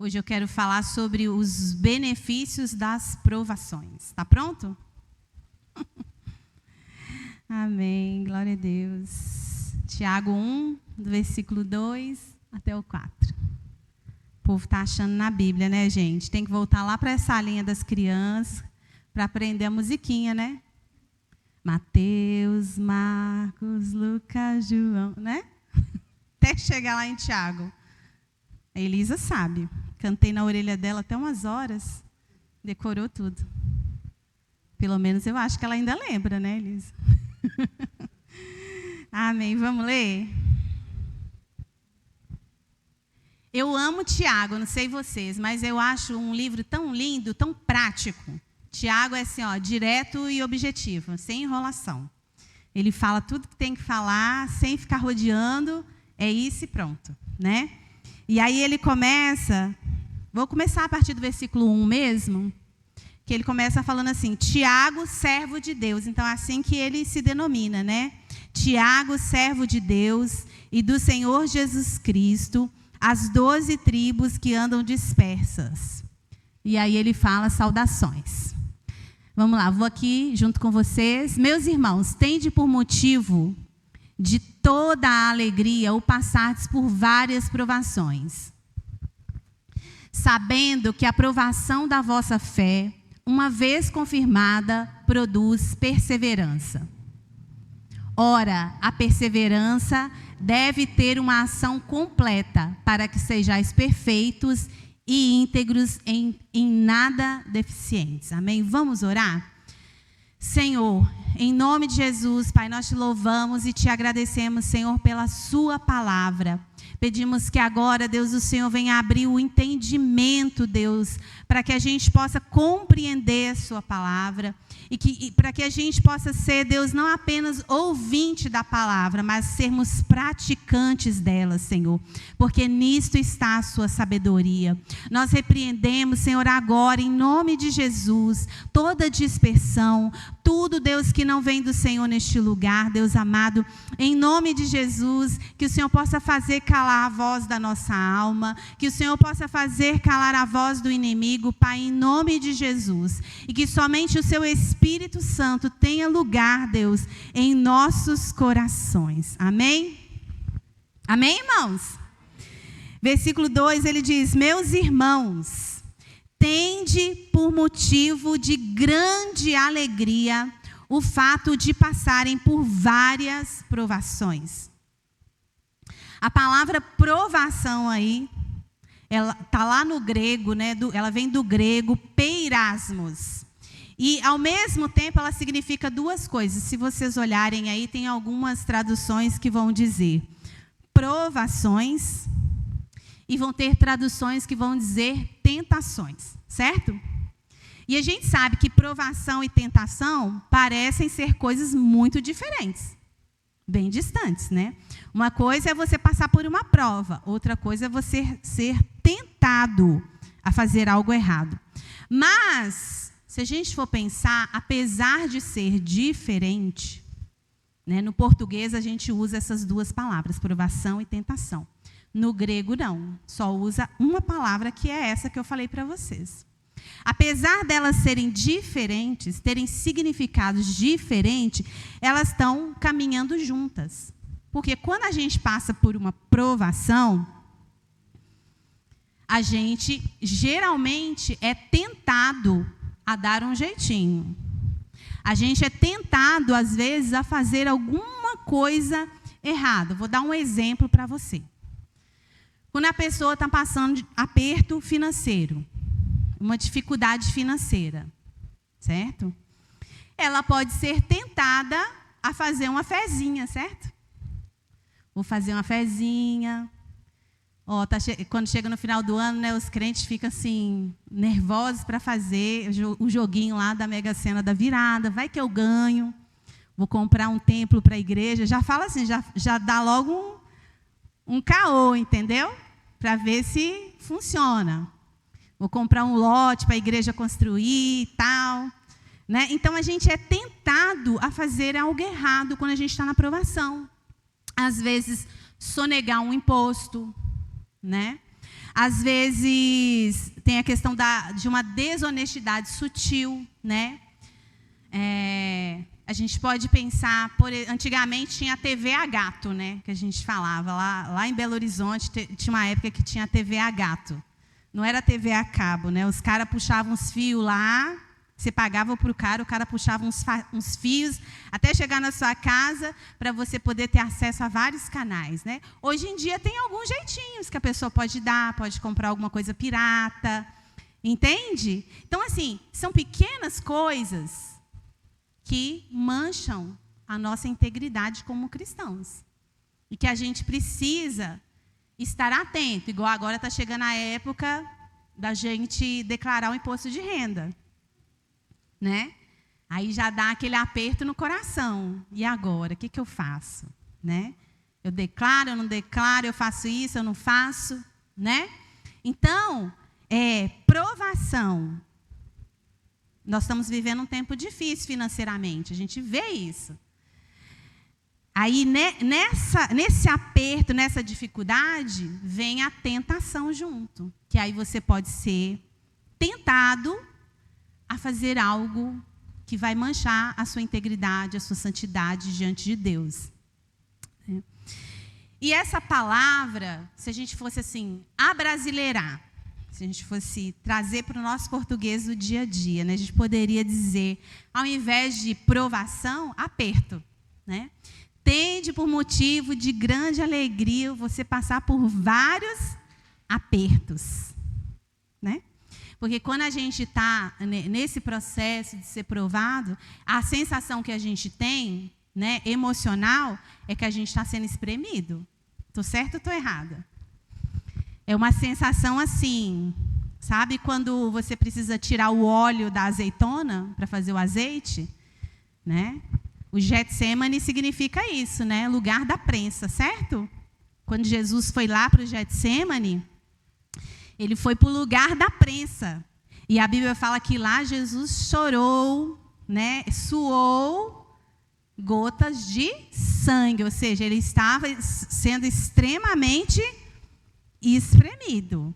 Hoje eu quero falar sobre os benefícios das provações. Está pronto? Amém, glória a Deus. Tiago 1, do versículo 2 até o 4. O povo está achando na Bíblia, né, gente? Tem que voltar lá para essa linha das crianças para aprender a musiquinha, né? Mateus, Marcos, Lucas, João, né? Até chegar lá em Tiago. A Elisa sabe. Cantei na orelha dela até umas horas. Decorou tudo. Pelo menos eu acho que ela ainda lembra, né, Elisa? Amém. Vamos ler? Eu amo Tiago, não sei vocês, mas eu acho um livro tão lindo, tão prático. Tiago é assim, ó, direto e objetivo, sem enrolação. Ele fala tudo que tem que falar, sem ficar rodeando, é isso e pronto, né? E aí ele começa, vou começar a partir do versículo 1 mesmo, que ele começa falando assim, Tiago, servo de Deus. Então é assim que ele se denomina, né? Tiago, servo de Deus e do Senhor Jesus Cristo, as 12 tribos que andam dispersas. E aí ele fala saudações. Vamos lá, vou aqui junto com vocês. Meus irmãos, tende por motivo de toda a alegria o passardes por várias provações, sabendo que a provação da vossa fé, uma vez confirmada, produz perseverança. Ora, a perseverança deve ter uma ação completa, para que sejais perfeitos e íntegros em nada deficientes. Amém? Vamos orar? Senhor, em nome de Jesus, Pai, nós te louvamos e te agradecemos, Senhor, pela sua palavra. Pedimos que agora, Deus, o Senhor venha abrir o entendimento, Deus, para que a gente possa compreender a sua palavra e para que a gente possa ser, Deus, não apenas ouvinte da palavra, mas sermos praticantes dela, Senhor, porque nisto está a sua sabedoria. Nós repreendemos, Senhor, agora, em nome de Jesus, toda dispersão, tudo, Deus, que não vem do Senhor neste lugar, Deus amado, em nome de Jesus, que o Senhor possa fazer calar a voz da nossa alma, que o Senhor possa fazer calar a voz do inimigo, Pai, em nome de Jesus, e que somente o seu Espírito Santo tenha lugar, Deus, em nossos corações. Amém? Amém, irmãos? Versículo 2, ele diz, meus irmãos, tende por motivo de grande alegria o fato de passarem por várias provações. A palavra provação aí, ela está lá no grego, né? Ela vem do grego peirasmos. E, ao mesmo tempo, ela significa duas coisas. Se vocês olharem aí, tem algumas traduções que vão dizer provações e vão ter traduções que vão dizer tentações, certo? E a gente sabe que provação e tentação parecem ser coisas muito diferentes, bem distantes, né? Uma coisa é você passar por uma prova, outra coisa é você ser tentado a fazer algo errado. Mas, se a gente for pensar, apesar de ser diferente, né, no português a gente usa essas duas palavras, provação e tentação. No grego não, só usa uma palavra que é essa que eu falei para vocês. Apesar delas serem diferentes, terem significados diferentes, elas estão caminhando juntas. Porque quando a gente passa por uma provação, a gente geralmente é tentado a dar um jeitinho. A gente é tentado, às vezes, a fazer alguma coisa errada. Vou dar um exemplo para você. Quando a pessoa está passando de aperto financeiro, uma dificuldade financeira, certo? Ela pode ser tentada a fazer uma fezinha, certo? Vou fazer uma fezinha. Ó, quando chega no final do ano, né, os crentes ficam assim, nervosos para fazer o joguinho lá da Mega Sena da virada. Vai que eu ganho. Vou comprar um templo para a igreja. Já fala assim, já dá logo um caô, entendeu? Para ver se funciona. Vou comprar um lote para a igreja construir e tal. Né? Então, a gente é tentado a fazer algo errado quando a gente está na provação. Às vezes, sonegar um imposto, né? Às vezes tem a questão de uma desonestidade sutil, né? A gente pode pensar, antigamente tinha a TV a gato, né? Que a gente falava. Lá em Belo Horizonte tinha uma época que tinha a TV a gato. Não era TV a cabo, né? Os caras puxavam uns fios lá, você pagava para o cara puxava uns fios até chegar na sua casa para você poder ter acesso a vários canais, né? Hoje em dia tem alguns jeitinhos que a pessoa pode dar, pode comprar alguma coisa pirata, entende? Então, assim, são pequenas coisas que mancham a nossa integridade como cristãos e que a gente precisa estar atento, igual agora está chegando a época da gente declarar o imposto de renda, né? Aí já dá aquele aperto no coração. E agora, o que eu faço, né? Eu declaro, eu não declaro, eu faço isso, eu não faço, né? Então, provação. Nós estamos vivendo um tempo difícil financeiramente, a gente vê isso. Aí, nesse aperto, nessa dificuldade, vem a tentação junto. Que aí você pode ser tentado a fazer algo que vai manchar a sua integridade, a sua santidade diante de Deus. E essa palavra, se a gente fosse assim, abrasileirar, se a gente fosse trazer para o nosso português do dia a dia, né, a gente poderia dizer, ao invés de provação, aperto, né? Tende por motivo de grande alegria você passar por vários apertos, né? Porque quando a gente está nesse processo de ser provado, a sensação que a gente tem, né, emocional, é que a gente está sendo espremido. Estou certa ou estou errada? É uma sensação assim, sabe quando você precisa tirar o óleo da azeitona para fazer o azeite, né? O Getsemane significa isso, né? Lugar da prensa, certo? Quando Jesus foi lá para o Getsemane, ele foi para o lugar da prensa. E a Bíblia fala que lá Jesus chorou, né? Suou gotas de sangue. Ou seja, ele estava sendo extremamente espremido.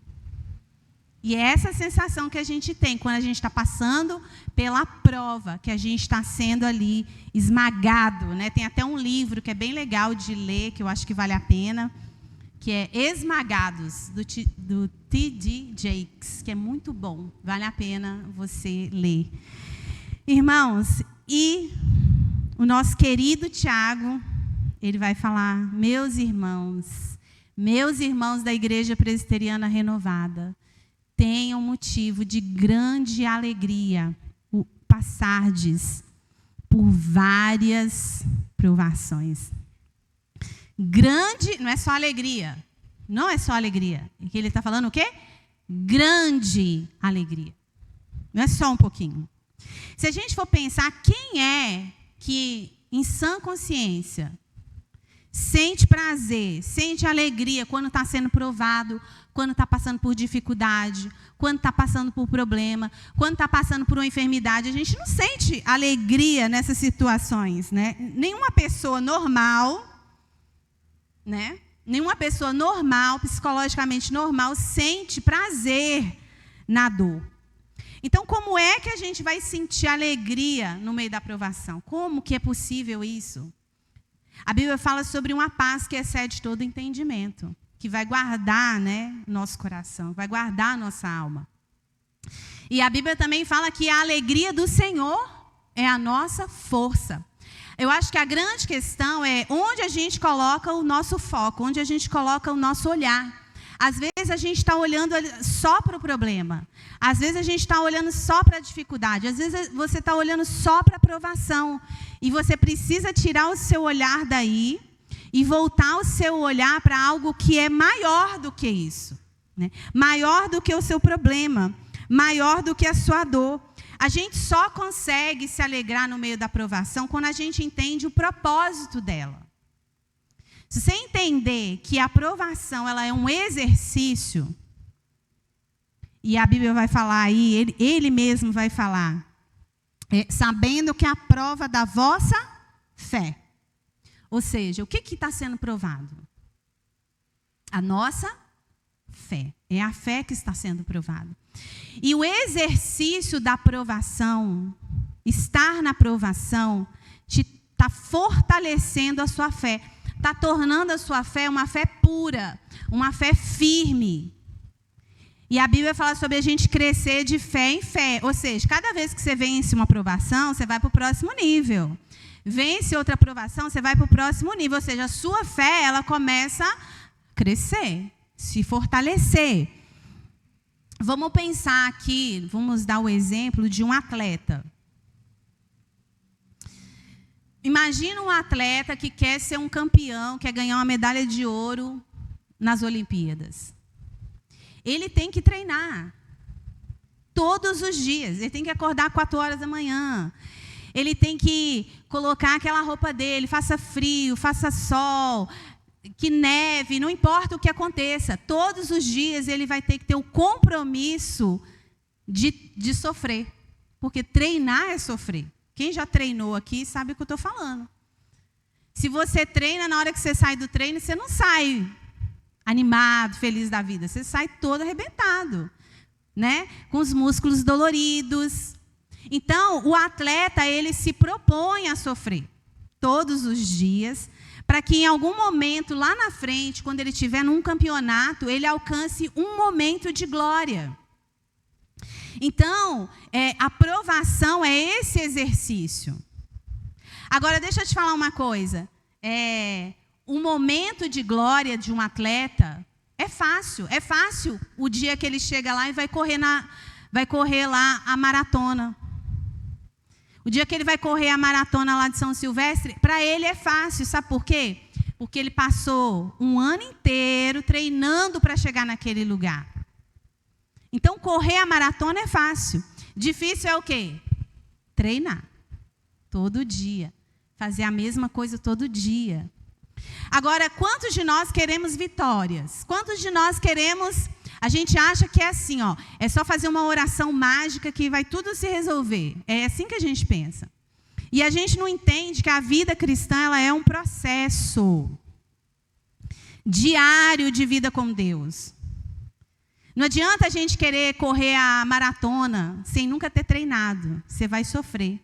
E é essa sensação que a gente tem quando a gente está passando pela prova, que a gente está sendo ali esmagado, né? Tem até um livro que é bem legal de ler, que eu acho que vale a pena, que é Esmagados, do T.D. Jakes, que é muito bom, vale a pena você ler. Irmãos, e o nosso querido Tiago, ele vai falar, meus irmãos da Igreja Presbiteriana Renovada, tenham motivo de grande alegria passardes por várias provações. Grande, não é só alegria. Não é só alegria. Aqui ele está falando o quê? Grande alegria. Não é só um pouquinho. Se a gente for pensar, quem é que, em sã consciência, sente prazer, sente alegria quando está sendo provado, quando está passando por dificuldade, quando está passando por problema, quando está passando por uma enfermidade? A gente não sente alegria nessas situações, né? Nenhuma pessoa normal, né? Nenhuma pessoa normal, psicologicamente normal, sente prazer na dor. Então, como é que a gente vai sentir alegria no meio da provação? Como que é possível isso? A Bíblia fala sobre uma paz que excede todo entendimento, que vai guardar, né, nosso coração, vai guardar nossa alma. E a Bíblia também fala que a alegria do Senhor é a nossa força. Eu acho que a grande questão é onde a gente coloca o nosso foco, onde a gente coloca o nosso olhar. Às vezes a gente está olhando só para o problema. Às vezes a gente está olhando só para a dificuldade. Às vezes você está olhando só para a provação. E você precisa tirar o seu olhar daí e voltar o seu olhar para algo que é maior do que isso, né? Maior do que o seu problema, maior do que a sua dor. A gente só consegue se alegrar no meio da provação quando a gente entende o propósito dela. Se você entender que a provação ela é um exercício, e a Bíblia vai falar aí, ele mesmo vai falar, sabendo que a prova da vossa fé. Ou seja, o que está sendo provado? A nossa fé. É a fé que está sendo provada. E o exercício da provação, estar na provação, está fortalecendo a sua fé. Está tornando a sua fé uma fé pura, uma fé firme. E a Bíblia fala sobre a gente crescer de fé em fé. Ou seja, cada vez que você vence uma provação, você vai para o próximo nível. Vence outra provação, você vai para o próximo nível. Ou seja, a sua fé, ela começa a crescer, se fortalecer. Vamos pensar aqui, vamos dar o exemplo de um atleta. Imagina um atleta que quer ser um campeão, quer ganhar uma medalha de ouro nas Olimpíadas. Ele tem que treinar todos os dias. Ele tem que acordar 4 horas da manhã. Ele tem que colocar aquela roupa dele, faça frio, faça sol, que neve, não importa o que aconteça. Todos os dias ele vai ter que ter o compromisso de sofrer. Porque treinar é sofrer. Quem já treinou aqui sabe o que eu estou falando. Se você treina, na hora que você sai do treino, você não sai animado, feliz da vida. Você sai todo arrebentado, né? Com os músculos doloridos. Então, o atleta, ele se propõe a sofrer todos os dias, para que em algum momento, lá na frente, quando ele estiver num campeonato, ele alcance um momento de glória. Então, a provação é esse exercício. Agora, deixa eu te falar uma coisa. O momento de glória de um atleta é fácil. É fácil o dia que ele chega lá e vai correr lá a maratona. O dia que ele vai correr a maratona lá de São Silvestre, para ele é fácil. Sabe por quê? Porque ele passou um ano inteiro treinando para chegar naquele lugar. Então, correr a maratona é fácil. Difícil é o quê? Treinar. Todo dia. Fazer a mesma coisa todo dia. Agora, quantos de nós queremos vitórias? Quantos de nós queremos... A gente acha que é assim, ó, é só fazer uma oração mágica que vai tudo se resolver. É assim que a gente pensa. E a gente não entende que a vida cristã, ela é um processo diário de vida com Deus. Não adianta a gente querer correr a maratona sem nunca ter treinado. Você vai sofrer.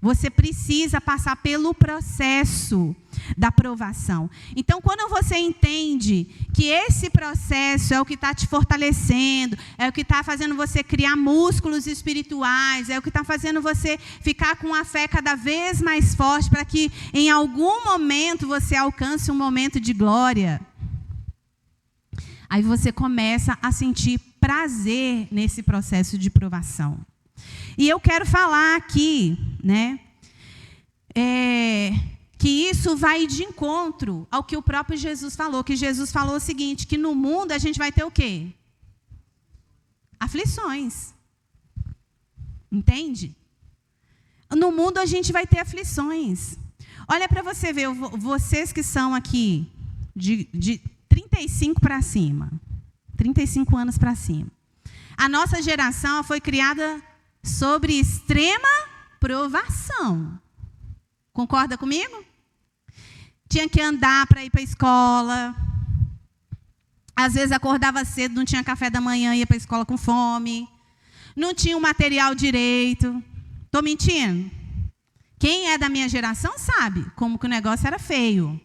Você precisa passar pelo processo da provação. Então, quando você entende que esse processo é o que está te fortalecendo, é o que está fazendo você criar músculos espirituais, é o que está fazendo você ficar com a fé cada vez mais forte, para que em algum momento você alcance um momento de glória. Aí você começa a sentir prazer nesse processo de provação. E eu quero falar aqui, né, que isso vai de encontro ao que o próprio Jesus falou. Que Jesus falou o seguinte, que no mundo a gente vai ter o quê? Aflições. Entende? No mundo a gente vai ter aflições. Olha para você ver, vocês que são aqui de 35 para cima, 35 anos para cima. A nossa geração foi criada sobre extrema provação. Concorda comigo? Tinha que andar para ir para a escola. Às vezes acordava cedo, não tinha café da manhã, ia para a escola com fome. Não tinha o material direito. Estou mentindo? Quem é da minha geração sabe como que o negócio era feio.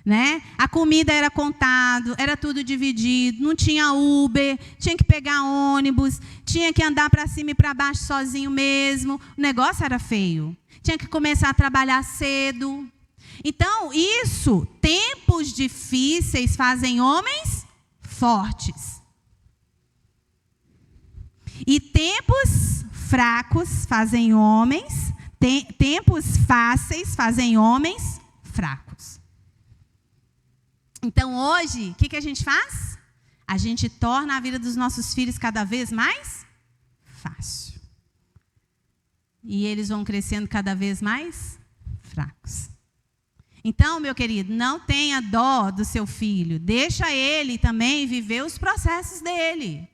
Né? A comida era contado, era tudo dividido, não tinha Uber, tinha que pegar ônibus, tinha que andar para cima e para baixo sozinho mesmo. O negócio era feio. Tinha que começar a trabalhar cedo. Então, tempos difíceis fazem homens fortes. E tempos fracos fazem homens, tempos fáceis fazem homens fracos. Então, hoje, o que a gente faz? A gente torna a vida dos nossos filhos cada vez mais fácil. E eles vão crescendo cada vez mais fracos. Então, meu querido, não tenha dó do seu filho. Deixa ele também viver os processos dele.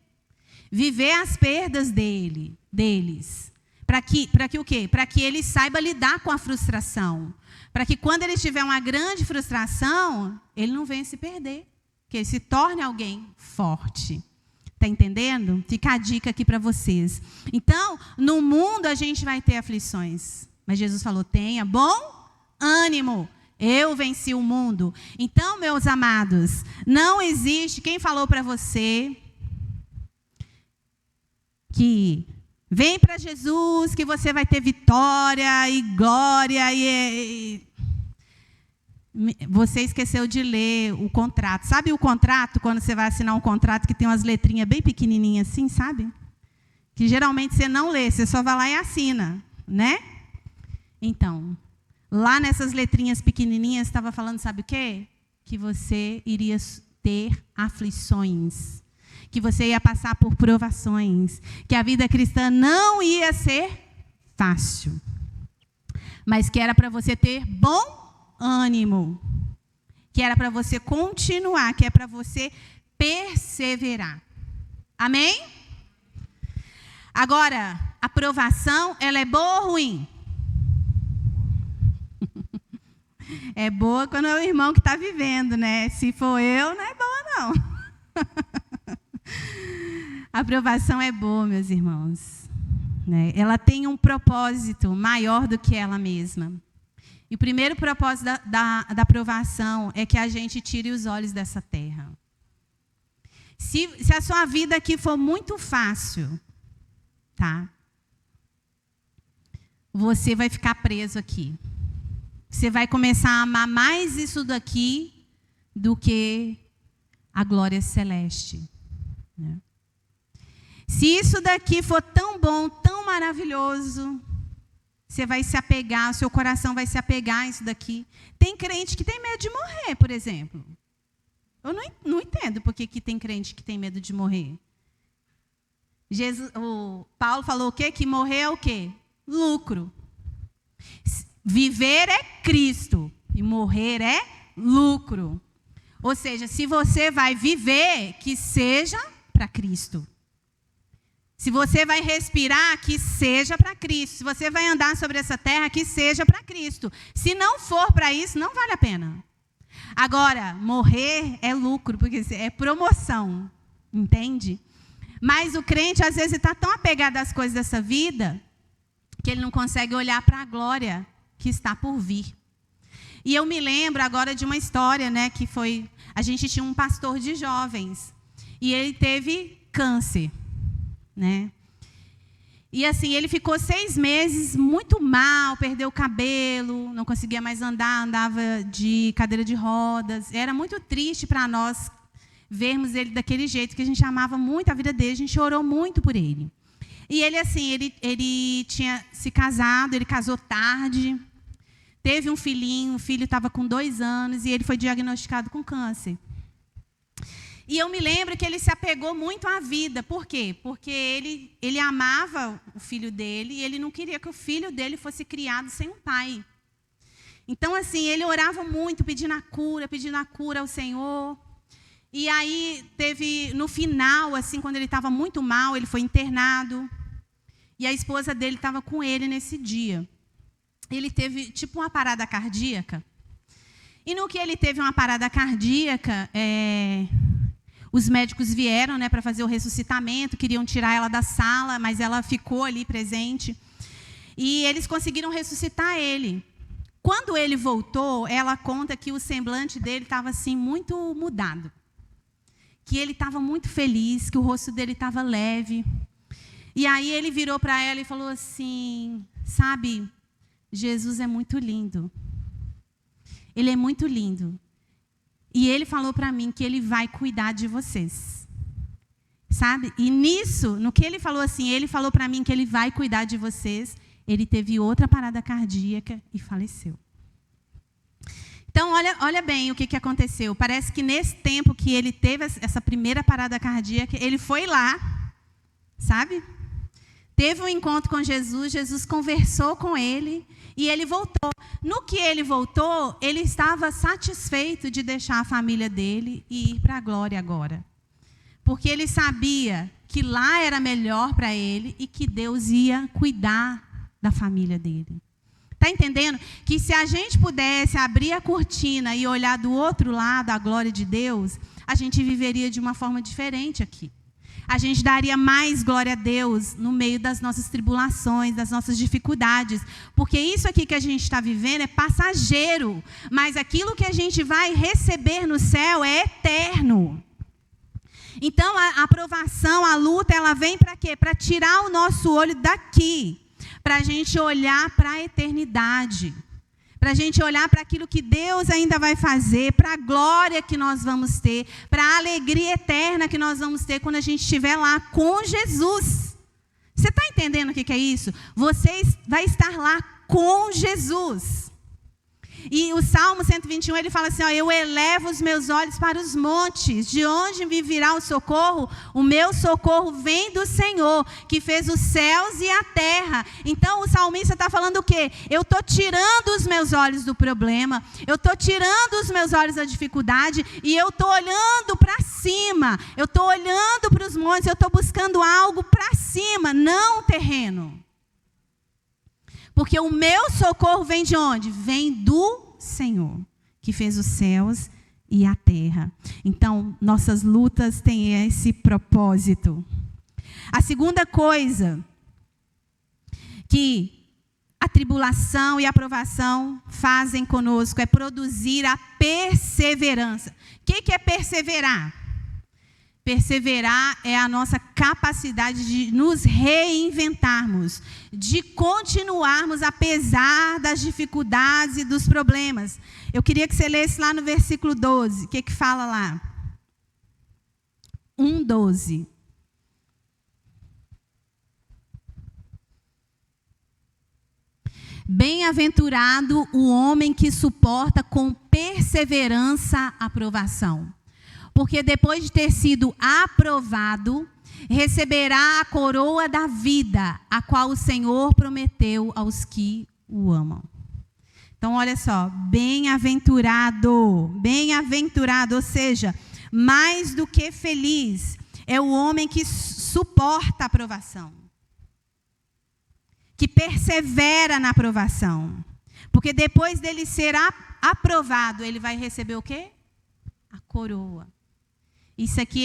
Viver as perdas deles. Para que o quê? Para que ele saiba lidar com a frustração. Para que quando ele tiver uma grande frustração, ele não venha se perder. que se torne alguém forte. Está entendendo? Fica a dica aqui para vocês. Então, no mundo a gente vai ter aflições. Mas Jesus falou, tenha bom ânimo. Eu venci o mundo. Então, meus amados, não existe quem falou para você que vem para Jesus, que você vai ter vitória e glória. Você esqueceu de ler o contrato. Sabe o contrato, quando você vai assinar um contrato que tem umas letrinhas bem pequenininhas assim, sabe? Que geralmente você não lê, você só vai lá e assina, né? Então, lá nessas letrinhas pequenininhas estava falando, sabe o quê? Que você iria ter aflições, que você ia passar por provações, que a vida cristã não ia ser fácil, mas que era para você ter bom ânimo, que era para você continuar, que é para você perseverar. Amém? Agora, a provação, ela é boa ou ruim? É boa quando é o irmão que está vivendo, né? Se for eu, não é boa, não. A provação é boa, meus irmãos. Né? Ela tem um propósito maior do que ela mesma. E o primeiro propósito da provação é que a gente tire os olhos dessa terra. Se a sua vida aqui for muito fácil, tá? Você vai ficar preso aqui. Você vai começar a amar mais isso daqui do que a glória celeste. Né? Se isso daqui for tão bom, tão maravilhoso, você vai se apegar, o seu coração vai se apegar a isso daqui. Tem crente que tem medo de morrer, por exemplo. Eu não entendo por que tem crente que tem medo de morrer. O Paulo falou o quê? Que morrer é o quê? Lucro. Viver é Cristo e morrer é lucro. Ou seja, se você vai viver, que seja para Cristo. Se você vai respirar, que seja para Cristo. Se você vai andar sobre essa terra, que seja para Cristo. Se não for para isso, não vale a pena. Agora, morrer é lucro, porque é promoção, entende? Mas o crente, às vezes, está tão apegado às coisas dessa vida, que ele não consegue olhar para a glória que está por vir. E eu me lembro agora de uma história, né, que foi... A gente tinha um pastor de jovens, e ele teve câncer, né? E assim, ele ficou 6 meses muito mal, perdeu o cabelo, não conseguia mais andar, andava de cadeira de rodas. Era muito triste para nós vermos ele daquele jeito, que a gente amava muito a vida dele, a gente orou muito por ele. E ele, assim, ele tinha se casado, ele casou tarde, teve um filhinho, o filho estava com 2 anos, e ele foi diagnosticado com câncer. E eu me lembro que ele se apegou muito à vida. Por quê? Porque ele amava o filho dele e ele não queria que o filho dele fosse criado sem um pai. Então, assim, ele orava muito, pedindo a cura ao Senhor. E aí, no final, assim, quando ele estava muito mal, ele foi internado. E a esposa dele estava com ele nesse dia. Ele teve, tipo, uma parada cardíaca. E no que ele teve uma parada cardíaca, os médicos vieram, né, para fazer o ressuscitamento, queriam tirar ela da sala, mas ela ficou ali presente. E eles conseguiram ressuscitar ele. Quando ele voltou, ela conta que o semblante dele estava assim, muito mudado. Que ele estava muito feliz, que o rosto dele estava leve. E aí ele virou para ela e falou assim, sabe, Jesus é muito lindo. Ele é muito lindo. E ele falou para mim que ele vai cuidar de vocês. Sabe? E nisso, no que ele falou assim, ele falou para mim que ele vai cuidar de vocês. Ele teve outra parada cardíaca e faleceu. Então, olha bem o que aconteceu. Parece que nesse tempo que ele teve essa primeira parada cardíaca, ele foi lá, sabe? Teve um encontro com Jesus, Jesus conversou com ele e ele voltou. No que ele voltou, ele estava satisfeito de deixar a família dele e ir para a glória agora. Porque ele sabia que lá era melhor para ele e que Deus ia cuidar da família dele. Está entendendo? Que se a gente pudesse abrir a cortina e olhar do outro lado a glória de Deus, a gente viveria de uma forma diferente aqui. A gente daria mais glória a Deus no meio das nossas tribulações, das nossas dificuldades. Porque isso aqui que a gente está vivendo é passageiro. Mas aquilo que a gente vai receber no céu é eterno. Então, a aprovação, a luta, ela vem para quê? Para tirar o nosso olho daqui. Para a gente olhar para a eternidade. Para a gente olhar para aquilo que Deus ainda vai fazer, para a glória que nós vamos ter, para a alegria eterna que nós vamos ter quando a gente estiver lá com Jesus. Você está entendendo o que é isso? Você vai estar lá com Jesus. E o Salmo 121, ele fala assim, ó, eu elevo os meus olhos para os montes, de onde me virá o socorro? O meu socorro vem do Senhor, que fez os céus e a terra. Então o salmista está falando o quê? Eu estou tirando os meus olhos do problema, eu estou tirando os meus olhos da dificuldade, e eu estou olhando para cima, eu estou olhando para os montes, eu estou buscando algo para cima, não terreno. Porque o meu socorro vem de onde? Vem do Senhor, que fez os céus e a terra. Então, nossas lutas têm esse propósito. A segunda coisa que a tribulação e a provação fazem conosco é produzir a perseverança. O que é perseverar? Perseverar é a nossa capacidade de nos reinventarmos, de continuarmos apesar das dificuldades e dos problemas. Eu queria que você lesse lá no versículo 12. O que fala lá? 1:12. Bem-aventurado o homem que suporta com perseverança a provação. Porque depois de ter sido aprovado, receberá a coroa da vida, a qual o Senhor prometeu aos que o amam. Então, olha só, bem-aventurado, bem-aventurado, ou seja, mais do que feliz, é o homem que suporta a provação, que persevera na provação. Porque depois dele ser aprovado, ele vai receber o quê? A coroa. Isso aqui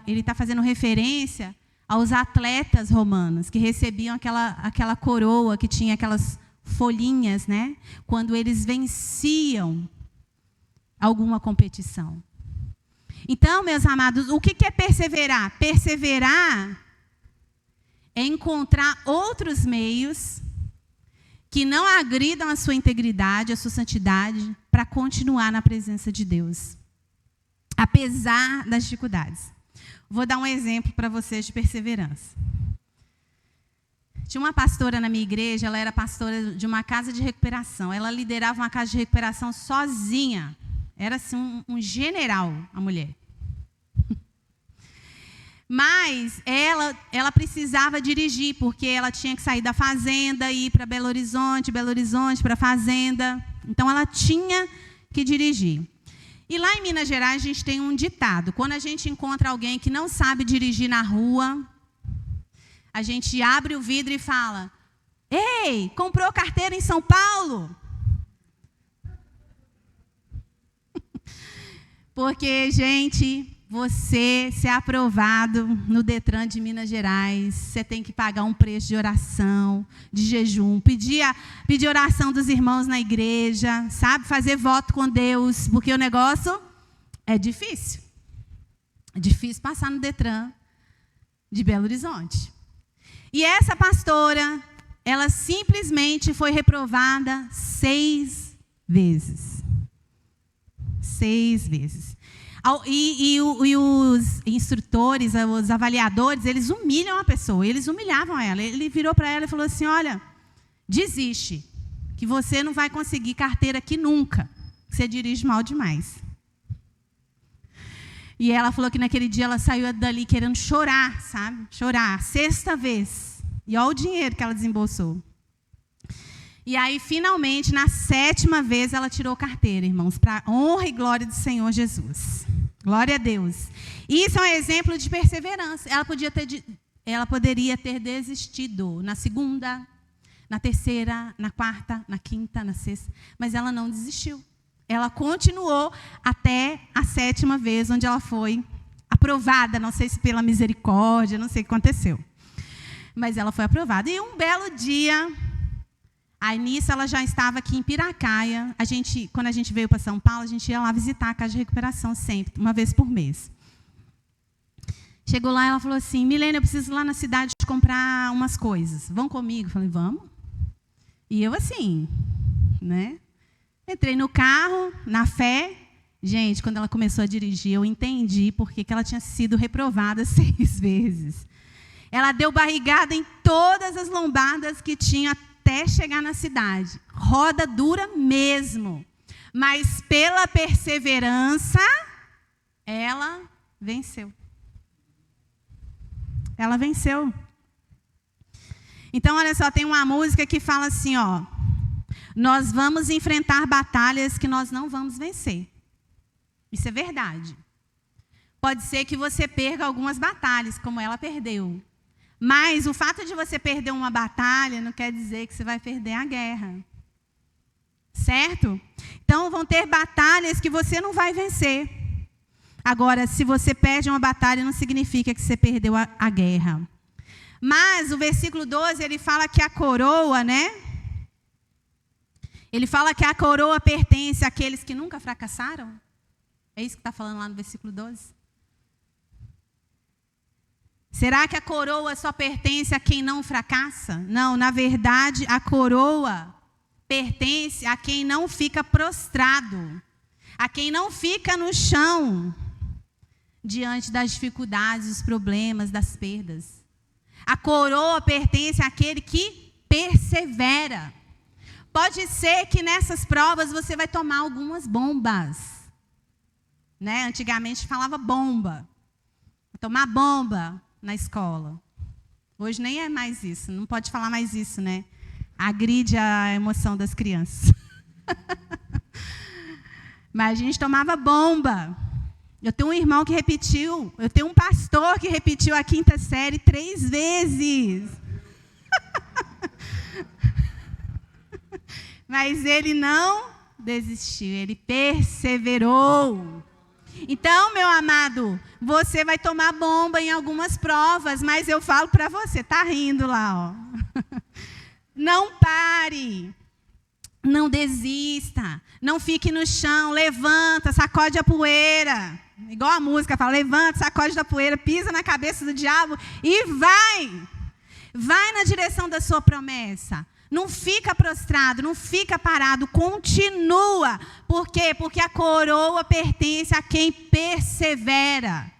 ele está fazendo referência aos atletas romanos, que recebiam aquela coroa, que tinha aquelas folhinhas, né? Quando eles venciam alguma competição. Então, meus amados, o que é perseverar? Perseverar é encontrar outros meios que não agridam a sua integridade, a sua santidade, para continuar na presença de Deus, apesar das dificuldades. Vou dar um exemplo para vocês de perseverança. Tinha uma pastora na minha igreja, ela era pastora de uma casa de recuperação. Ela liderava uma casa de recuperação sozinha. Era assim um general, a mulher. Mas ela precisava dirigir, porque ela tinha que sair da fazenda e ir para Belo Horizonte para a fazenda. Então, ela tinha que dirigir. E lá em Minas Gerais, a gente tem um ditado. Quando a gente encontra alguém que não sabe dirigir na rua, a gente abre o vidro e fala, ei, comprou carteira em São Paulo? Porque, gente, você ser aprovado no Detran de Minas Gerais, você tem que pagar um preço de oração, de jejum, pedir oração dos irmãos na igreja, sabe? Fazer voto com Deus, porque o negócio é difícil. É difícil passar no Detran de Belo Horizonte. E essa pastora, ela simplesmente foi reprovada 6 vezes. 6 vezes. E os instrutores, os avaliadores, eles humilham a pessoa, eles humilhavam ela. Ele virou para ela e falou assim, olha, desiste, que você não vai conseguir carteira aqui nunca, você dirige mal demais. E ela falou que naquele dia ela saiu dali querendo chorar, sabe? Chorar, 6ª vez. E olha o dinheiro que ela desembolsou. E aí, finalmente, na 7ª vez, ela tirou carteira, irmãos, para a honra e glória do Senhor Jesus. Glória a Deus. Isso é um exemplo de perseverança. Ela poderia ter desistido na 2ª, na 3ª, na 4ª, na 5ª, na 6ª, mas ela não desistiu. ela continuou até a 7ª vez, onde ela foi aprovada, não sei se pela misericórdia, não sei o que aconteceu. Mas ela foi aprovada. E um belo dia, aí nisso ela já estava aqui em Piracaia. Quando a gente veio para São Paulo, a gente ia lá visitar a casa de recuperação sempre, uma vez por mês. Chegou lá e ela falou assim, Milena, eu preciso ir lá na cidade comprar umas coisas. Vão comigo? Eu falei, vamos. E eu assim, né? Entrei no carro, na fé. Gente, quando ela começou a dirigir, eu entendi por que ela tinha sido reprovada 6 vezes. Ela deu barrigada em todas as lombadas que tinha até chegar na cidade. Roda dura mesmo. Mas pela perseverança, ela venceu. Ela venceu. Então, olha só, tem uma música que fala assim, ó. Nós vamos enfrentar batalhas que nós não vamos vencer. Isso é verdade. Pode ser que você perca algumas batalhas, como ela perdeu. Mas o fato de você perder uma batalha não quer dizer que você vai perder a guerra. Certo? Então, vão ter batalhas que você não vai vencer. Agora, se você perde uma batalha, não significa que você perdeu a guerra. Mas o versículo 12, ele fala que a coroa, né? Ele fala que a coroa pertence àqueles que nunca fracassaram. É isso que está falando lá no versículo 12? Será que a coroa só pertence a quem não fracassa? Não, na verdade, a coroa pertence a quem não fica prostrado, a quem não fica no chão, diante das dificuldades, dos problemas, das perdas. A coroa pertence àquele que persevera. Pode ser que nessas provas você vai tomar algumas bombas. Né? Antigamente falava bomba. Vou tomar bomba na escola. Hoje nem é mais isso, não pode falar mais isso, né? Agride a emoção das crianças. Mas a gente tomava bomba. Eu tenho um irmão que repetiu, eu tenho um pastor que repetiu a 5ª série 3 vezes. Mas ele não desistiu, ele perseverou. Então, meu amado, você vai tomar bomba em algumas provas, mas eu falo para você, tá rindo lá, ó. Não pare. Não desista. Não fique no chão. Levanta, sacode a poeira. Igual a música fala, levanta, sacode da poeira, pisa na cabeça do diabo e vai. Vai na direção da sua promessa. Não fica prostrado, não fica parado, continua. Por quê? Porque a coroa pertence a quem persevera.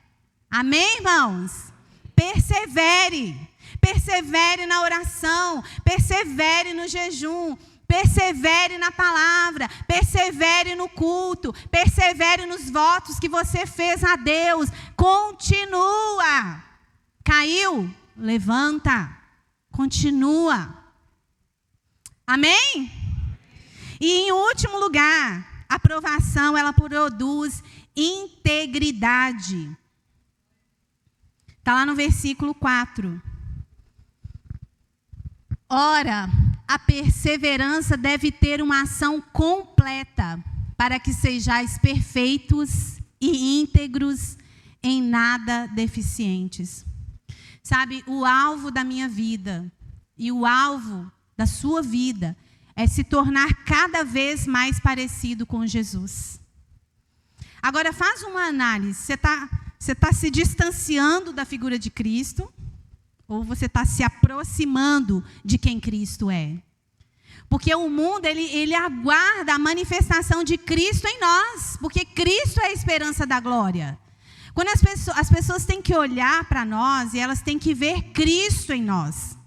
Amém, irmãos? Persevere. Persevere na oração, persevere no jejum, persevere na palavra, persevere no culto, persevere nos votos que você fez a Deus. Continua. Caiu? Levanta. Continua. Amém? E em último lugar, a aprovação, ela produz integridade. Está lá no versículo 4. Ora, a perseverança deve ter uma ação completa, para que sejais perfeitos e íntegros, em nada deficientes. Sabe, o alvo da minha vida e o alvo da sua vida é se tornar cada vez mais parecido com Jesus. Agora, faz uma análise. Você tá se distanciando da figura de Cristo? Ou você está se aproximando de quem Cristo é? Porque o mundo, ele aguarda a manifestação de Cristo em nós. Porque Cristo é a esperança da glória. Quando as pessoas têm que olhar para nós e elas têm que ver Cristo em nós.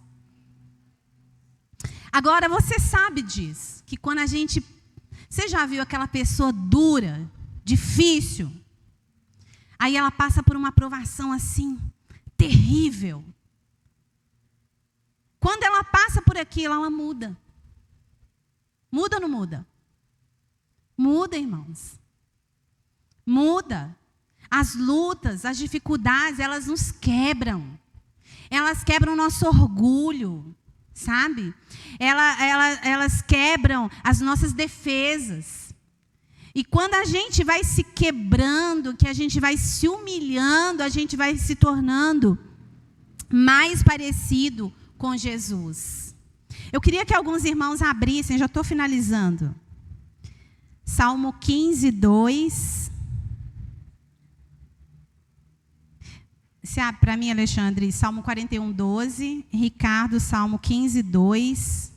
Agora, você sabe disso. Que quando a gente... Você já viu aquela pessoa dura, difícil? Aí ela passa por uma provação assim, terrível. Quando ela passa por aquilo, ela muda. Muda ou não muda? Muda, irmãos. Muda. As lutas, as dificuldades, elas nos quebram. Elas quebram o nosso orgulho, sabe? Elas quebram as nossas defesas. E quando a gente vai se quebrando, que a gente vai se humilhando, a gente vai se tornando mais parecido com Jesus. Eu queria que alguns irmãos abrissem, já estou finalizando. Salmo 15, 2. Se abre para mim, Alexandre, Salmo 41, 12. Ricardo, Salmo 15, 2.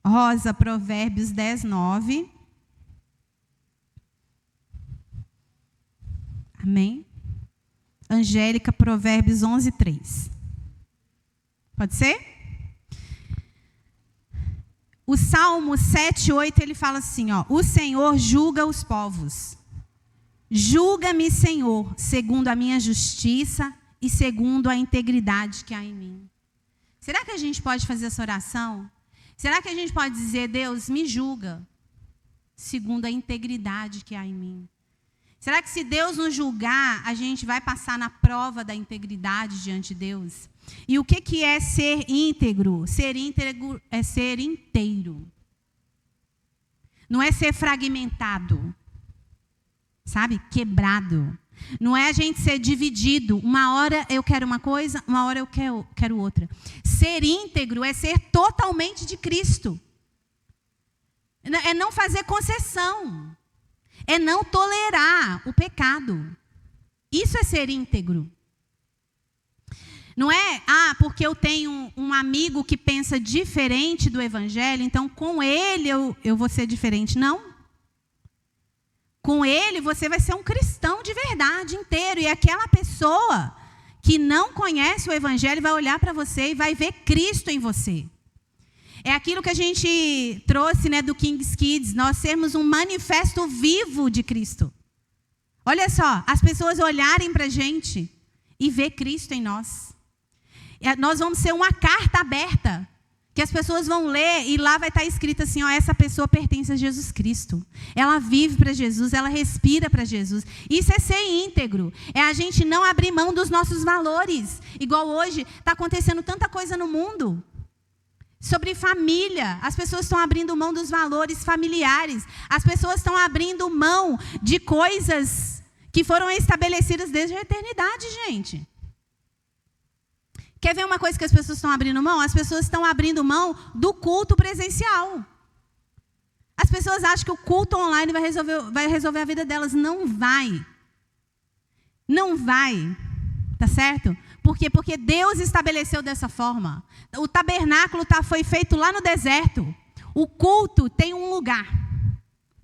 Rosa, Provérbios 10, 9. Amém? Angélica, Provérbios 11, 3. Pode ser? O Salmo 7, 8, ele fala assim, ó, o Senhor julga os povos. Julga-me, Senhor, segundo a minha justiça e segundo a integridade que há em mim. Será que a gente pode fazer essa oração? Será que a gente pode dizer, Deus, me julga, segundo a integridade que há em mim? Será que se Deus nos julgar, a gente vai passar na prova da integridade diante de Deus? E o que é ser íntegro? Ser íntegro é ser inteiro. Não é ser fragmentado. Sabe? Quebrado. Não é a gente ser dividido. Uma hora eu quero uma coisa, uma hora eu quero outra. Ser íntegro é ser totalmente de Cristo. É não fazer concessão. É não tolerar o pecado. Isso é ser íntegro. Não é, porque eu tenho um amigo que pensa diferente do evangelho, então com ele eu vou ser diferente. Não. Com ele você vai ser um cristão de verdade, inteiro. E aquela pessoa que não conhece o evangelho vai olhar para você e vai ver Cristo em você. É aquilo que a gente trouxe, né, do King's Kids, nós sermos um manifesto vivo de Cristo. Olha só, as pessoas olharem para a gente e ver Cristo em nós. Nós vamos ser uma carta aberta, que as pessoas vão ler e lá vai estar escrito assim, ó, essa pessoa pertence a Jesus Cristo. Ela vive para Jesus, ela respira para Jesus. Isso é ser íntegro, é a gente não abrir mão dos nossos valores. Igual hoje, está acontecendo tanta coisa no mundo. Sobre família, as pessoas estão abrindo mão dos valores familiares. As pessoas estão abrindo mão de coisas que foram estabelecidas desde a eternidade, gente. Quer ver uma coisa que as pessoas estão abrindo mão? As pessoas estão abrindo mão do culto presencial. As pessoas acham que o culto online vai resolver a vida delas. Não vai. Não vai. Tá certo? Por quê? Porque Deus estabeleceu dessa forma. O tabernáculo foi feito lá no deserto. O culto tem um lugar.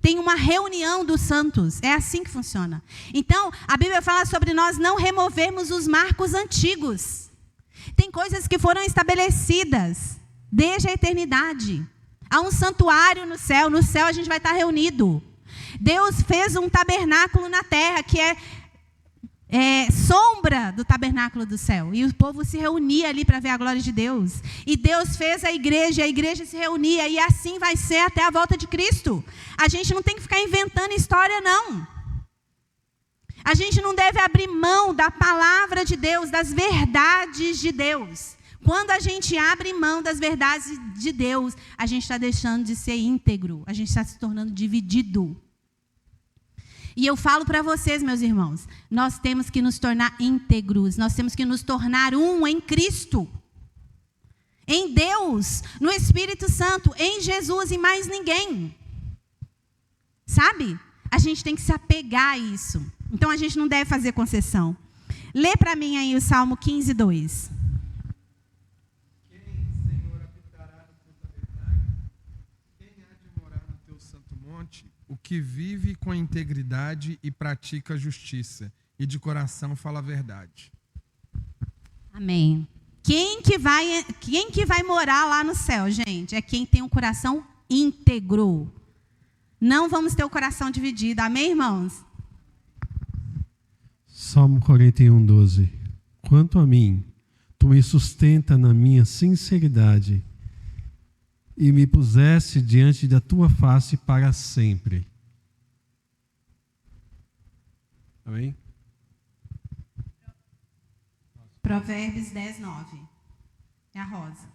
Tem uma reunião dos santos. É assim que funciona. Então, a Bíblia fala sobre nós não removermos os marcos antigos. Tem coisas que foram estabelecidas desde a eternidade. Há um santuário no céu. No céu a gente vai estar reunido. Deus fez um tabernáculo na terra que é sombra do tabernáculo do céu. E o povo se reunia ali para ver a glória de Deus. E Deus fez a igreja se reunia. E assim vai ser até a volta de Cristo. A gente não tem que ficar inventando história, não. A gente não deve abrir mão da palavra de Deus, das verdades de Deus. Quando a gente abre mão das verdades de Deus, a gente está deixando de ser íntegro. A gente está se tornando dividido. E eu falo para vocês, meus irmãos, nós temos que nos tornar íntegros, nós temos que nos tornar um em Cristo, em Deus, no Espírito Santo, em Jesus e mais ninguém. Sabe? A gente tem que se apegar a isso. Então a gente não deve fazer concessão. Lê para mim aí o Salmo 15, 2. Quem, Senhor, habitará no teu tabernáculo? Quem há de morar no teu santo monte? O que vive com integridade e pratica a justiça, e de coração fala a verdade. Amém. Quem que vai morar lá no céu, gente? É quem tem um coração íntegro. Não vamos ter o coração dividido. Amém, irmãos? Salmo 41, 12. Quanto a mim, tu me sustenta na minha sinceridade e me puseste diante da tua face para sempre. Amém? Provérbios 10, 9. É a Rosa.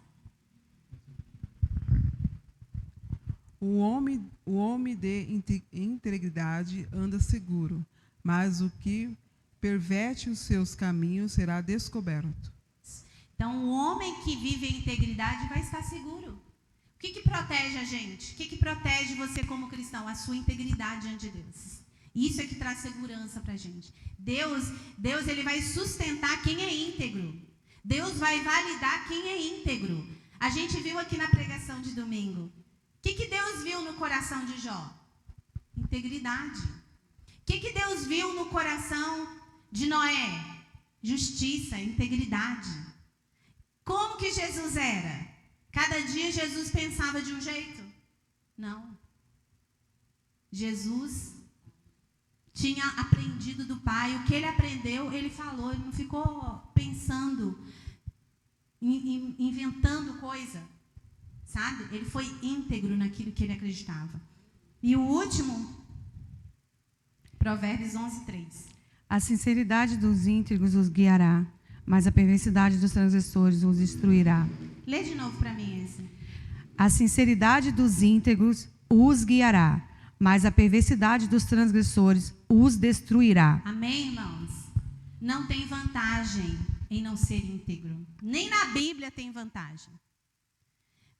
O homem de integridade anda seguro, mas o que perverte os seus caminhos será descoberto. Então, o homem que vive em integridade vai estar seguro. O que protege a gente? O que protege você como cristão? A sua integridade diante de Deus. Isso é que traz segurança para a gente. Deus, ele vai sustentar quem é íntegro. Deus vai validar quem é íntegro. A gente viu aqui na pregação de domingo. O que Deus viu no coração de Jó? Integridade. O que Deus viu no coração de Noé? Justiça, integridade. Como que Jesus era? Cada dia Jesus pensava de um jeito? Não. Jesus tinha aprendido do Pai. O que ele aprendeu, ele falou. Ele não ficou pensando, inventando coisa. Sabe? Ele foi íntegro naquilo que ele acreditava. E o último, Provérbios 11:3. A sinceridade dos íntegros os guiará, mas a perversidade dos transgressores os destruirá. Lê de novo para mim esse. A sinceridade dos íntegros os guiará, mas a perversidade dos transgressores os destruirá. Amém, irmãos? Não tem vantagem em não ser íntegro. Nem na Bíblia tem vantagem.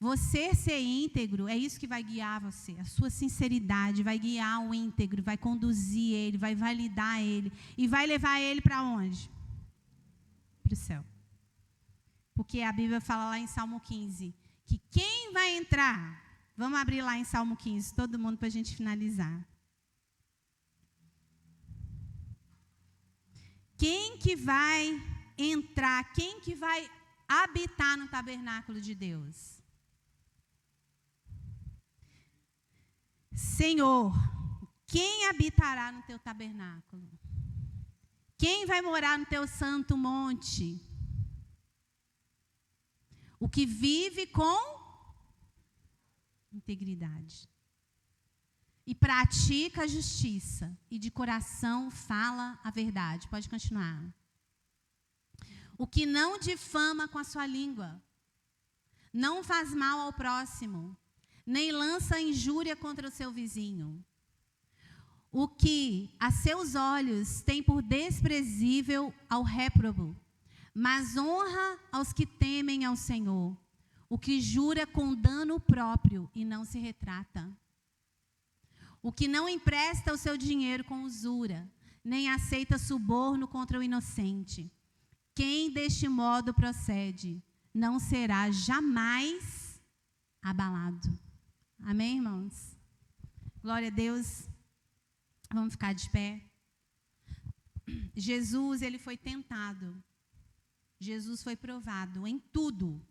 Você ser íntegro, é isso que vai guiar você. A sua sinceridade vai guiar o íntegro, vai conduzir ele, vai validar ele. E vai levar ele para onde? Para o céu. Porque a Bíblia fala lá em Salmo 15, que quem vai entrar... Vamos abrir lá em Salmo 15, todo mundo, para a gente finalizar. Quem que vai entrar, quem que vai habitar no tabernáculo de Deus? Senhor, quem habitará no teu tabernáculo? Quem vai morar no teu santo monte? O que vive com integridade e pratica a justiça e de coração fala a verdade. Pode continuar. O que não difama com a sua língua, não faz mal ao próximo, nem lança injúria contra o seu vizinho. O que a seus olhos tem por desprezível ao réprobo, mas honra aos que temem ao Senhor. O que jura com dano próprio e não se retrata. O que não empresta o seu dinheiro com usura, nem aceita suborno contra o inocente. Quem deste modo procede, não será jamais abalado. Amém, irmãos? Glória a Deus. Vamos ficar de pé. Jesus, ele foi tentado. Jesus foi provado em tudo.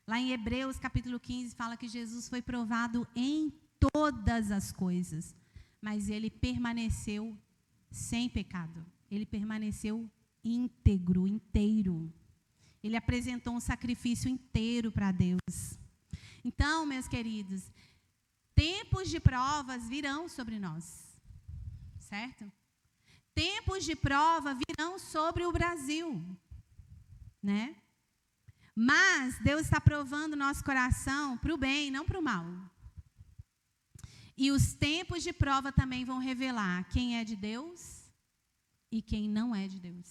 Lá em Hebreus, capítulo 15, fala que Jesus foi provado em todas as coisas, mas ele permaneceu sem pecado. Ele permaneceu íntegro, inteiro. Ele apresentou um sacrifício inteiro para Deus. Então, meus queridos, tempos de provas virão sobre nós, certo? Tempos de prova virão sobre o Brasil, né? Mas Deus está provando nosso coração para o bem, não para o mal. E os tempos de prova também vão revelar quem é de Deus e quem não é de Deus.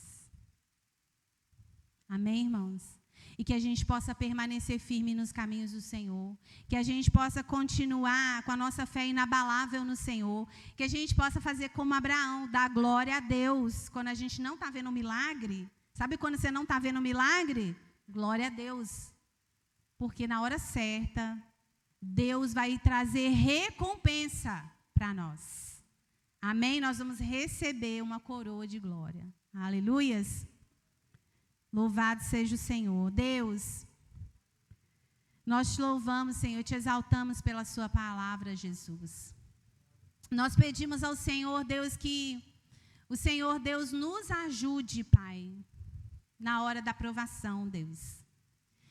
Amém, irmãos? E que a gente possa permanecer firme nos caminhos do Senhor. Que a gente possa continuar com a nossa fé inabalável no Senhor. Que a gente possa fazer como Abraão, dar glória a Deus. Quando a gente não está vendo um milagre. Sabe quando você não está vendo um milagre? Glória a Deus. Porque na hora certa, Deus vai trazer recompensa para nós. Amém? Nós vamos receber uma coroa de glória. Aleluias. Louvado seja o Senhor. Deus, nós te louvamos, Senhor, te exaltamos pela sua palavra, Jesus. Nós pedimos ao Senhor, Deus, que o Senhor, Deus, nos ajude, Pai, na hora da provação, Deus.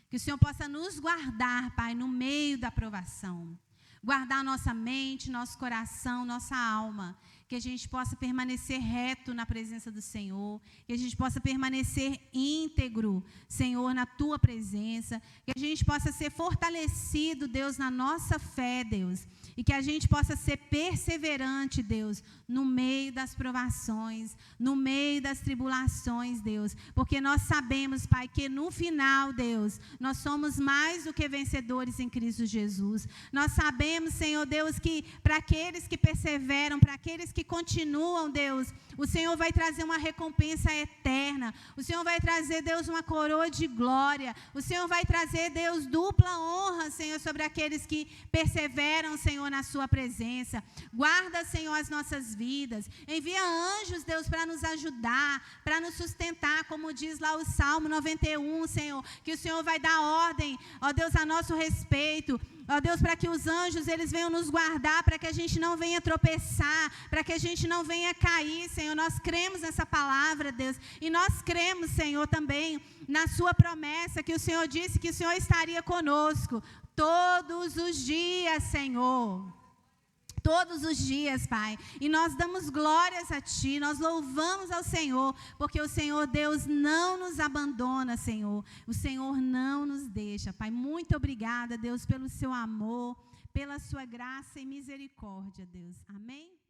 Que o Senhor possa nos guardar, Pai, no meio da provação. Guardar nossa mente, nosso coração, nossa alma. que a gente possa permanecer reto na presença do Senhor, que a gente possa permanecer íntegro, Senhor, na Tua presença, que a gente possa ser fortalecido, Deus, na nossa fé, Deus, e que a gente possa ser perseverante, Deus, no meio das provações, no meio das tribulações, Deus, porque nós sabemos, Pai, que no final, Deus, nós somos mais do que vencedores em Cristo Jesus. Nós sabemos, Senhor Deus, que para aqueles que perseveram, para aqueles que continuam, Deus, o Senhor vai trazer uma recompensa eterna, o Senhor vai trazer, Deus, uma coroa de glória, o Senhor vai trazer, Deus, dupla honra, Senhor, sobre aqueles que perseveram, Senhor, na sua presença. Guarda, Senhor, as nossas vidas, envia anjos, Deus, para nos ajudar, para nos sustentar, como diz lá o Salmo 91, Senhor, que o Senhor vai dar ordem, ó Deus, a nosso respeito, ó Deus, para que os anjos, eles venham nos guardar, para que a gente não venha tropeçar, para que a gente não venha cair, Senhor. Nós cremos nessa palavra, Deus, e nós cremos, Senhor, também na sua promessa, que o Senhor disse que o Senhor estaria conosco todos os dias, Senhor. Todos os dias, Pai, e nós damos glórias a Ti, nós louvamos ao Senhor, porque o Senhor Deus não nos abandona, Senhor, o Senhor não nos deixa, Pai. Muito obrigada, Deus, pelo Seu amor, pela Sua graça e misericórdia, Deus. Amém?